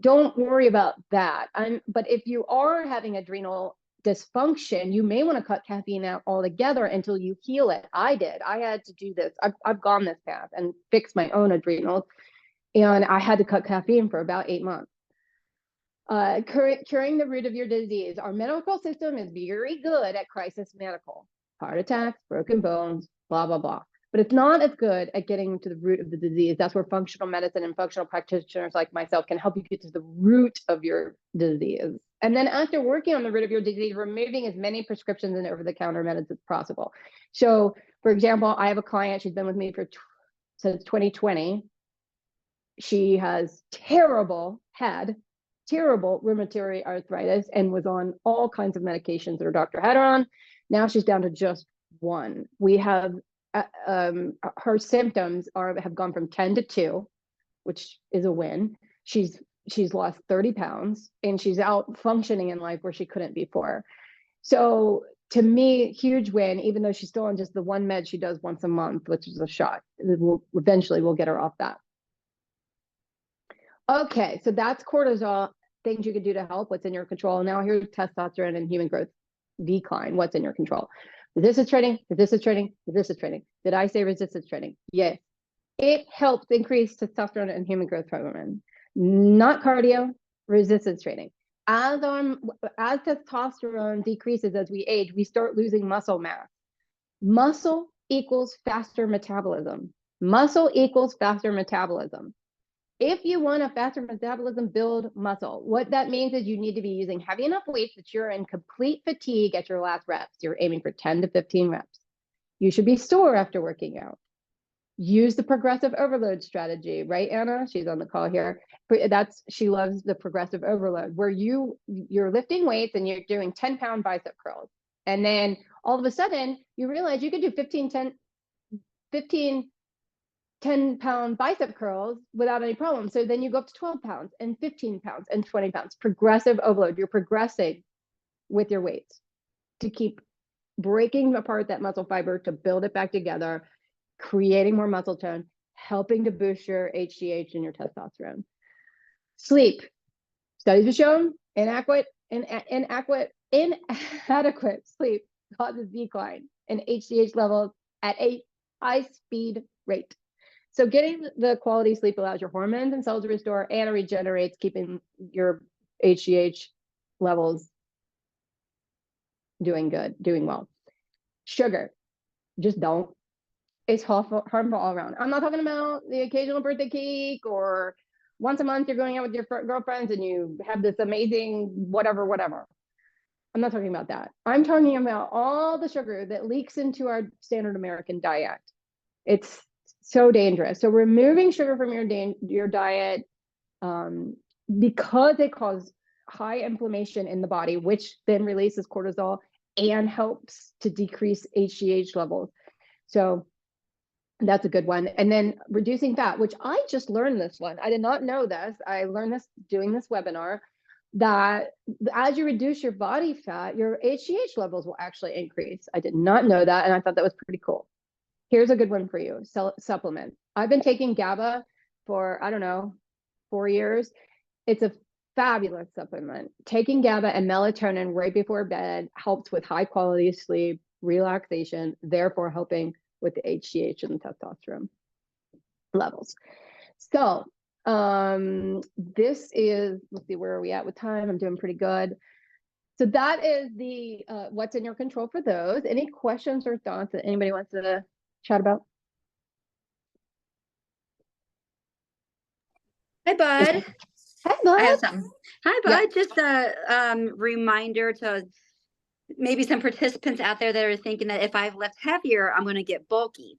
Don't worry about that. But if you are having adrenal dysfunction, you may want to cut caffeine out altogether until you heal it. I had to do this. I've gone this path and fixed my own adrenals, and I had to cut caffeine for about 8 months. Curing the root of your disease. Our medical system is very good at crisis medical, heart attacks, broken bones, blah, blah, blah. But it's not as good at getting to the root of the disease. That's where functional medicine and functional practitioners like myself can help you get to the root of your disease. And then after working on the root of your disease, removing as many prescriptions and over-the-counter medicines as possible. So, for example, I have a client, she's been with me since 2020. She has terrible rheumatoid arthritis and was on all kinds of medications that her doctor had her on. Now she's down to just one. We have her symptoms have gone from 10 to 2, which is a win. She's lost 30 pounds and she's out functioning in life where she couldn't before. So to me, huge win, even though she's still on just the one med she does once a month, which is a shot. Eventually we'll get her off that. Okay, so that's cortisol, things you could do to help, what's in your control. Now here's testosterone and human growth decline, what's in your control. Resistance training, resistance training, resistance training. Did I say resistance training? Yes. It helps increase testosterone and human growth hormone, not cardio, resistance training. As testosterone decreases as we age, we start losing muscle mass. Muscle equals faster metabolism. Muscle equals faster metabolism. If you want a faster metabolism, build muscle. What that means is you need to be using heavy enough weights that you're in complete fatigue at your last reps. You're aiming for 10 to 15 reps. You should be sore after working out. Use the progressive overload strategy, right, Anna? She's on the call here. She loves the progressive overload, where you're lifting weights and you're doing 10-pound bicep curls. And then all of a sudden you realize you could do 15 10-pound bicep curls without any problem. So then you go up to 12 pounds and 15 pounds and 20 pounds. Progressive overload. You're progressing with your weights to keep breaking apart that muscle fiber to build it back together, creating more muscle tone, helping to boost your HGH and your testosterone. Sleep. Studies have shown inadequate sleep causes decline in HGH levels at a high speed rate. So getting the quality sleep allows your hormones and cells to restore and regenerates, keeping your HGH levels doing well. Sugar, just don't. It's harmful all around. I'm not talking about the occasional birthday cake or once a month you're going out with your girlfriends and you have this amazing whatever. I'm not talking about that. I'm talking about all the sugar that leaks into our standard American diet. It's so dangerous. So removing sugar from your diet, because it causes high inflammation in the body, which then releases cortisol and helps to decrease HGH levels. So that's a good one. And then reducing fat, which I just learned this one. I did not know this. I learned this doing this webinar, that as you reduce your body fat, your HGH levels will actually increase. I did not know that, and I thought that was pretty cool. Here's a good one for you, supplement. I've been taking GABA for, 4 years. It's a fabulous supplement. Taking GABA and melatonin right before bed helps with high quality sleep, relaxation, therefore helping with the HGH and the testosterone levels. So this is, let's see, where are we at with time? I'm doing pretty good. So that is the what's in your control for those. Any questions or thoughts that anybody wants to chat about? Hi, Bud. Hi, Bud. I have some. Hi, Bud. Yeah. Just a reminder to maybe some participants out there that are thinking that if I've lift heavier, I'm going to get bulky.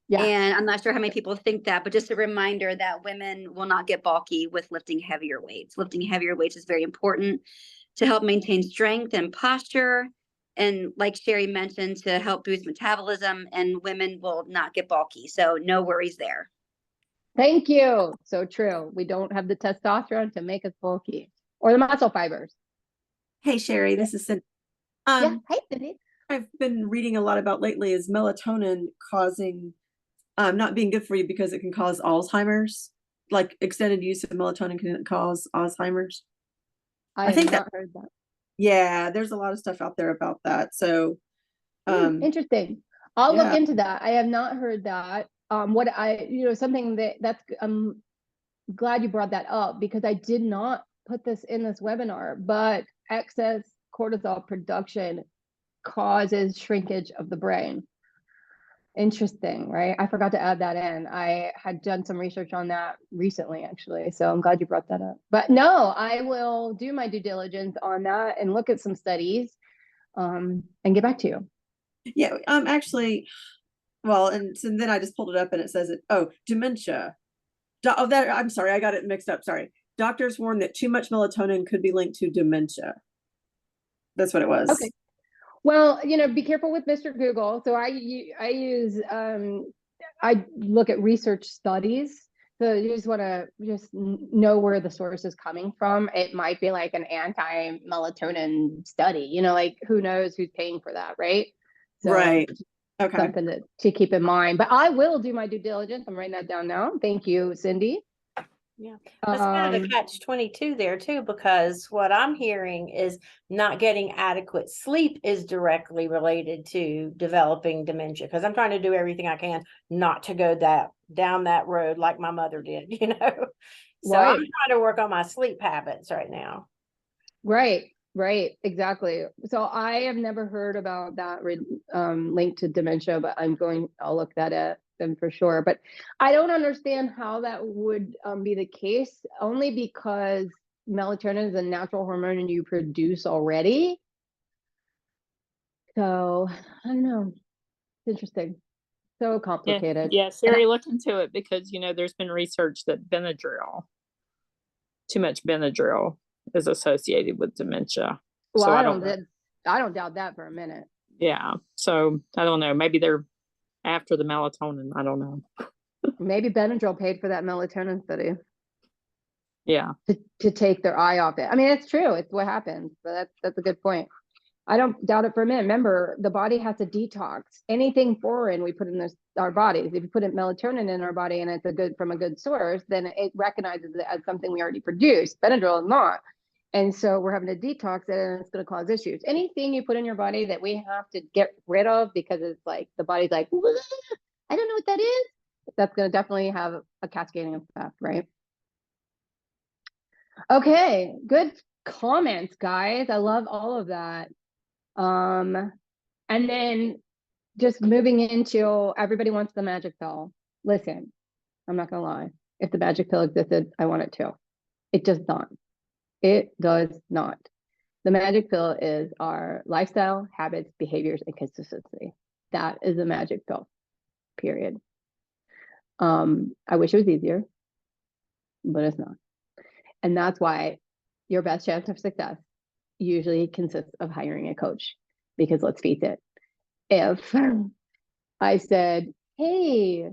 Yeah. And I'm not sure how many people think that, but just a reminder that women will not get bulky with lifting heavier weights. Lifting heavier weights is very important to help maintain strength and posture. And like Sherry mentioned, to help boost metabolism, and women will not get bulky. So no worries there. Thank you. So true. We don't have the testosterone to make us bulky or the muscle fibers. Hey, Sherry, this is Cindy. Yeah. Hey, Cindy. I've been reading a lot about lately is melatonin causing, not being good for you because it can cause Alzheimer's. Like extended use of melatonin can cause Alzheimer's. I think not heard that. Yeah, there's a lot of stuff out there about that. So, interesting. I'll look into that. I have not heard that. Something that's I'm glad you brought that up, because I did not put this in this webinar, but excess cortisol production causes shrinkage of the brain. Interesting, right? I forgot to add that in. I had done some research on that recently, actually. So I'm glad you brought that up. But no, I will do my due diligence on that and look at some studies and get back to you. Yeah, actually, well, and so then I just pulled it up and it says dementia. I'm sorry, I got it mixed up. Sorry. Doctors warn that too much melatonin could be linked to dementia. That's what it was. Okay. Well, be careful with Mr. Google. So I use, I look at research studies. So you just want to know where the source is coming from. It might be like an anti-melatonin study, like who knows who's paying for that, right? So Right. Okay. something to keep in mind, but I will do my due diligence. I'm writing that down now. Thank you, Cindy. Yeah. That's kind of Um, the catch-22 there too, because what I'm hearing is not getting adequate sleep is directly related to developing dementia. Because I'm trying to do everything I can not to go down that road like my mother did, So I'm Right. trying to work on my sleep habits right now. Right, exactly. So I have never heard about that linked to dementia, but I'll look that up then for sure. But I don't understand how that would be the case, only because melatonin is a natural hormone and you produce already. So I don't know. It's interesting. So complicated. Yeah, Siri, look into it because there's been research that too much Benadryl is associated with dementia. Well, So I I don't don't know. I don't doubt that for a minute. Yeah. So I don't know. Maybe they're after the melatonin. I don't know. Maybe Benadryl paid for that melatonin study Yeah. to take their eye off it. I mean, it's true. It's what happens. But that's a good point. I don't doubt it for a minute. Remember, the body has to detox anything foreign we put in our bodies. If you put melatonin in our body and it's from a good source, then it recognizes it as something we already produced. Benadryl is not. And so we're having to detox it and it's going to cause issues. Anything you put in your body that we have to get rid of because it's like the body's like, I don't know what that is. That's going to definitely have a cascading effect, right? Okay, good comments, guys. I love all of that. And then just moving into everybody wants the magic pill. Listen, I'm not gonna lie. If the magic pill existed, I want it too. It does not. It does not. The magic pill is our lifestyle, habits, behaviors, and consistency. That is a magic pill, period. I wish it was easier, but it's not. And that's why your best chance of success usually consists of hiring a coach. Because let's face it, if I said, hey,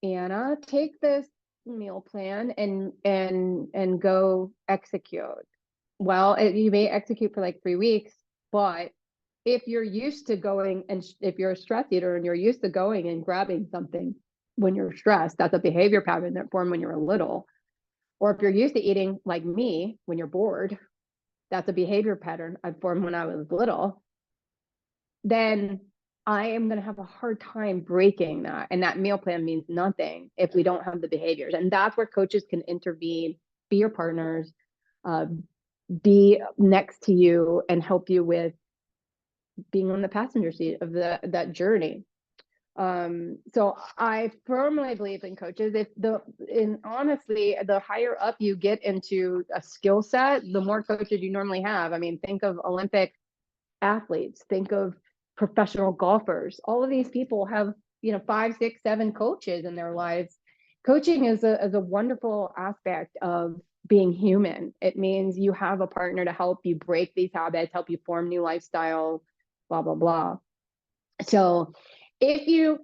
Anna, take this meal plan and go execute. Well, you may execute for like 3 weeks, but if you're used to going and if you're a stress eater and you're used to going and grabbing something when you're stressed, that's a behavior pattern that formed when you were little. Or if you're used to eating like me when you're bored, that's a behavior pattern I formed when I was little, then I am going to have a hard time breaking that. And that meal plan means nothing if we don't have the behaviors. And that's where coaches can intervene, be your partners, be next to you and help you with being on the passenger seat of that journey. So I firmly believe in coaches. Honestly, the higher up you get into a skill set, the more coaches you normally have. I mean, think of Olympic athletes, think of professional golfers. All of these people have 5, 6, 7 coaches in their lives. Coaching is a wonderful aspect of being human. It means you have a partner to help you break these habits, help you form new lifestyles, blah blah blah. So if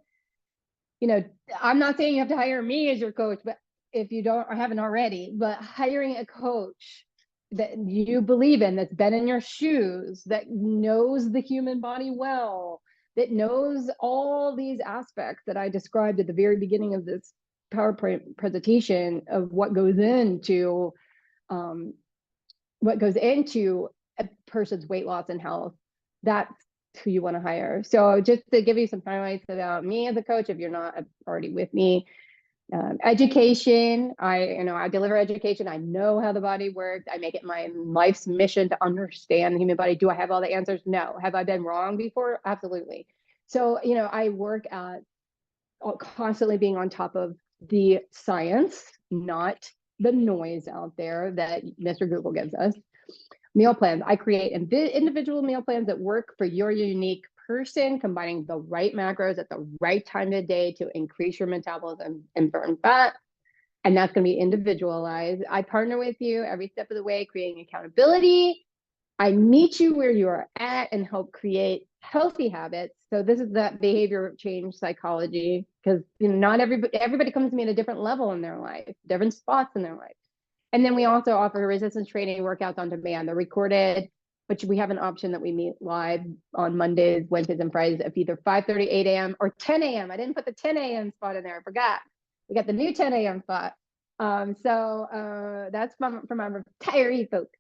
I'm not saying you have to hire me as your coach, but if you don't or haven't already, but hiring a coach that you believe in, that's been in your shoes, that knows the human body well, that knows all these aspects that I described at the very beginning of this PowerPoint presentation of what goes into a person's weight loss and health, that's who you want to hire. So just to give you some highlights about me as a coach, if you're not already with me, education, I deliver education. I know how the body works. I make it my life's mission to understand the human body. Do I have all the answers? No. Have I been wrong before? Absolutely. So, I work at constantly being on top of the science, not the noise out there that Mr. Google gives us. Meal plans. I create individual meal plans that work for your unique person, combining the right macros at the right time of day to increase your metabolism and burn fat. And that's going to be individualized. I partner with you every step of the way, creating accountability I meet you where you are at and help create healthy habits. So this is that behavior change psychology, because not everybody comes to me at a different level in their life, different spots in their life. And then we also offer resistance training workouts on demand. They're recorded, but we have an option that we meet live on Mondays, Wednesdays, and Fridays at either 5:30, 8 a.m. or 10 a.m. I didn't put the 10 a.m. spot in there. I forgot. We got the new 10 a.m. spot. So that's from my retiree folks.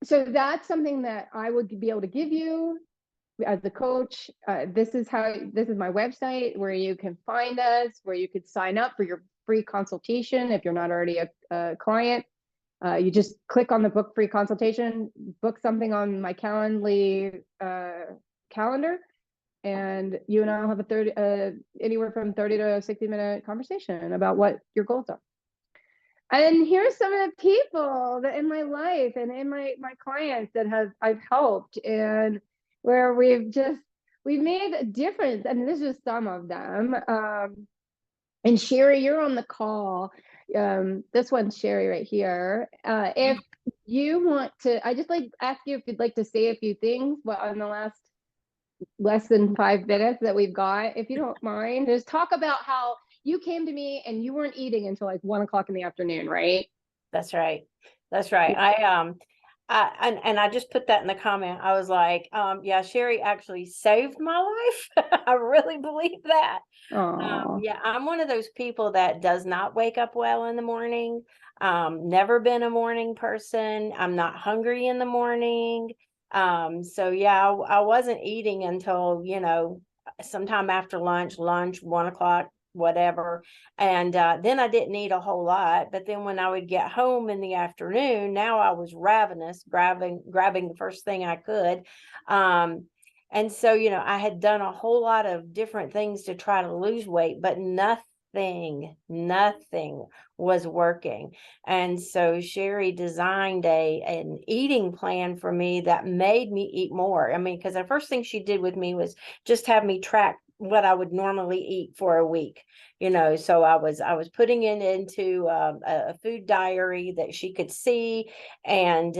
So that's something that I would be able to give you as a coach. This is my website where you can find us, where you could sign up for your free consultation if you're not already a client. You just click on the book free consultation, book something on my Calendly calendar, and you and I'll have anywhere from 30 to 60-minute conversation about what your goals are. And here's some of the people that in my life and in my clients that I've helped, and where we've made a difference. And this is some of them. And Sherry, you're on the call. This one's Sherry right here. If you want to, I just ask you if you'd like to say a few things on the less than 5 minutes that we've got, if you don't mind. Just talk about how you came to me and you weren't eating until like 1 o'clock in the afternoon, right? That's right. That's right. I just put that in the comment. I was like, yeah, Sherry actually saved my life. I really believe that. Yeah, I'm one of those people that does not wake up well in the morning. Never been a morning person. I'm not hungry in the morning. So yeah, I wasn't eating until, sometime after lunch, 1 o'clock, whatever. And then I didn't eat a whole lot. But then when I would get home in the afternoon, now I was ravenous, grabbing the first thing I could. And so, I had done a whole lot of different things to try to lose weight, but nothing was working. And so Sherry designed an eating plan for me that made me eat more. I mean, because the first thing she did with me was just have me track what I would normally eat for a week, so I was putting it into a food diary that she could see. And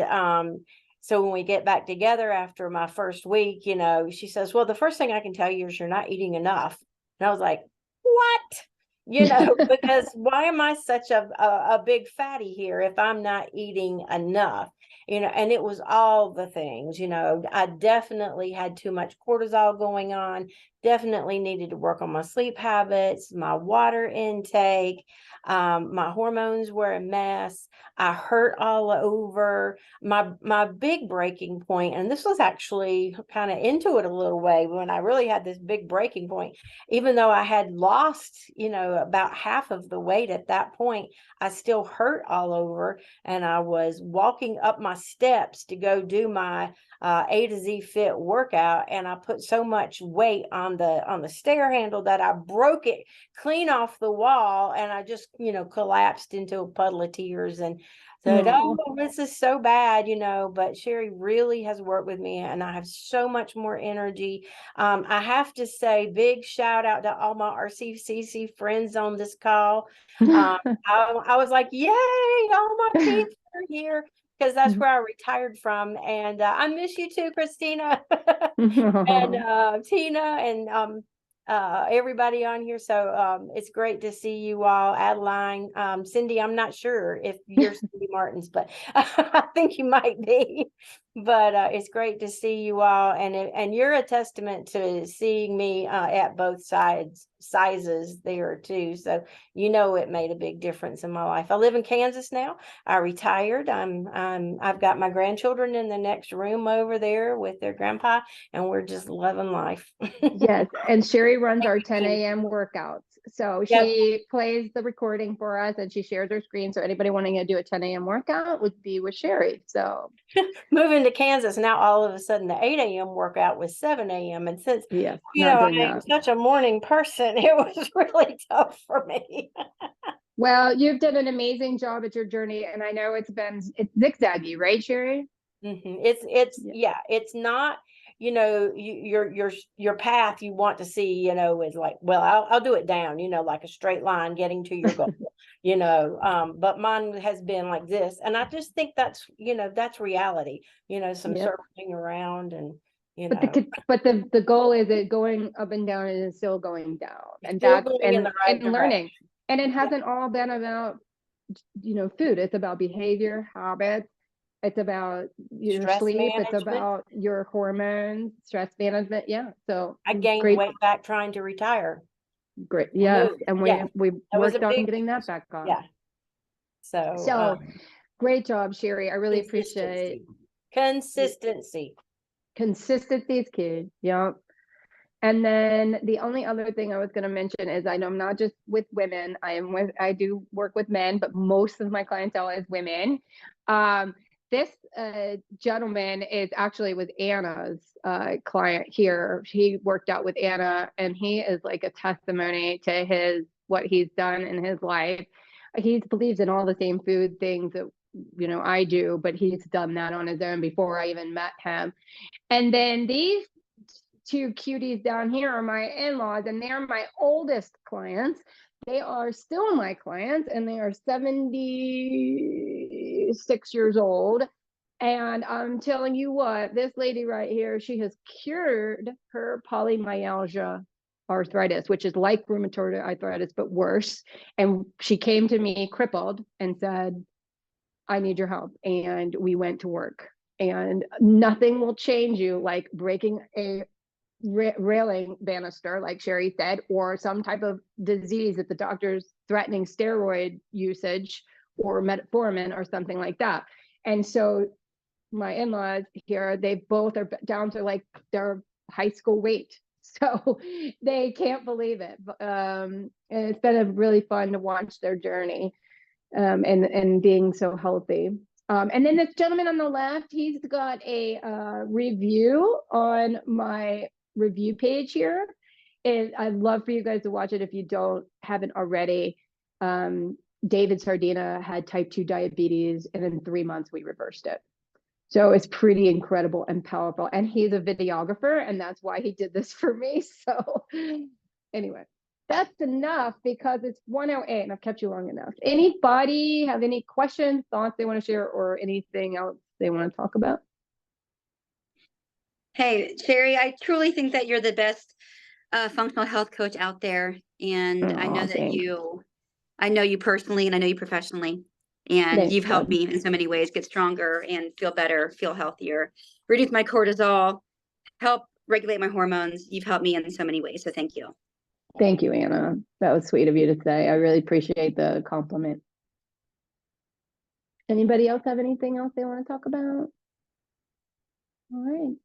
so when we get back together after my first week, she says, well, the first thing I can tell you is you're not eating enough. And I was like, what? Because why am I such a big fatty here if I'm not eating enough? And it was all the things, I definitely had too much cortisol going on, definitely needed to work on my sleep habits, my water intake. My hormones were a mess. I hurt all over. My big breaking point, and this was actually kind of into it a little way when I really had this big breaking point, even though I had lost, about half of the weight at that point, I still hurt all over. And I was walking up my steps to go do my A to Z Fit workout, and I put so much weight on the stair handle that I broke it clean off the wall, and I just collapsed into a puddle of tears and said, oh, this is so bad, but Sherry really has worked with me, and I have so much more energy. I have to say big shout out to all my RCCC friends on this call. I was like, yay, all my peeps are here, because that's where I retired from. And I miss you too, Christina and Tina and everybody on here. So it's great to see you all. Adeline, Cindy, I'm not sure if you're Cindy Martins, but I think you might be. But it's great to see you all, and you're a testament to seeing me at both sizes there too. So it made a big difference in my life. I live in Kansas now. I retired. I've got my grandchildren in the next room over there with their grandpa, and we're just loving life. Yes, and Sherry runs our 10 a.m. workouts. So she plays the recording for us, and she shares her screen. So anybody wanting to do a 10 a.m. workout would be with Sherry. So moving to Kansas now, all of a sudden the 8 a.m. workout was 7 a.m. And since yes, I'm such a morning person, it was really tough for me. Well, you've done an amazing job at your journey, and I know it's zigzaggy, right, Sherry? Mm-hmm. It's not, you know, your path you want to see, you know, is like, well, I'll do it down, you know, like a straight line getting to your goal, you know, but mine has been like this. And I just think that's, you know, that's reality, you know, some Yep. circling around and, you But know, the goal is it going up and down and it's still going down. And still that's going in the right and learning. direction. And it hasn't all been about, you know, food. It's about behavior, habits. It's about your Stress sleep. It's management. about your hormones, stress management. Yeah. So I gained great, weight back trying to retire. great. Yes. moved. And Yeah, we that was worked a on big getting that back on. Yeah. So, So great job, Sherry. I really appreciate consistency. consistency is key. Yep. And then the only other thing I was going to mention is I know I'm not just with women. I do work with men, but most of my clientele is women. This gentleman is actually with Anna's client here. He worked out with Anna, and he is like a testimony to what he's done in his life. He believes in all the same food things that, you know, I do, but he's done that on his own before I even met him. And then these two cuties down here are my in-laws, and they're my oldest clients. They are still my clients, and they are 76 years old. And I'm telling you what, this lady right here, she has cured her polymyalgia arthritis, which is like rheumatoid arthritis, but worse. And she came to me crippled and said, I need your help. And we went to work. And nothing will change you like breaking a railing banister, like Sherry said, or some type of disease that the doctor's threatening steroid usage or metformin or something like that. And so my in-laws here, they both are down to like their high school weight. So they can't believe it. And it's been a really fun to watch their journey and being so healthy. And then this gentleman on the left, he's got a review on my review page here. And I'd love for you guys to watch it if you haven't already. David Sardina had type 2 diabetes, and in 3 months we reversed it. So it's pretty incredible and powerful. And he's a videographer, and that's why he did this for me. So anyway, that's enough because it's 1:08 and I've kept you long enough. Anybody have any questions, thoughts they want to share, or anything else they want to talk about? Hey, Sherry, I truly think that you're the best functional health coach out there. And I know Aw, that thanks. I know you personally and I know you professionally. And Thanks, you've helped bud. me in so many ways get stronger and feel better, feel healthier, reduce my cortisol, help regulate my hormones. You've helped me in so many ways. So thank you. Thank you, Anna. That was sweet of you to say. I really appreciate the compliment. Anybody else have anything else they want to talk about? All right.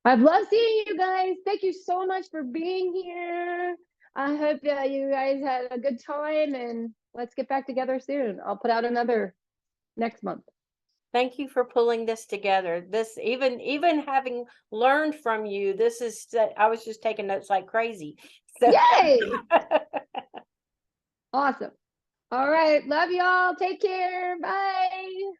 I've loved seeing you guys. Thank you so much for being here. I hope you guys had a good time, and let's get back together soon. I'll put out another next month. Thank you for pulling this together. This, even having learned from you, I was just taking notes like crazy. So. Yay! Awesome. All right. Love y'all. Take care. Bye.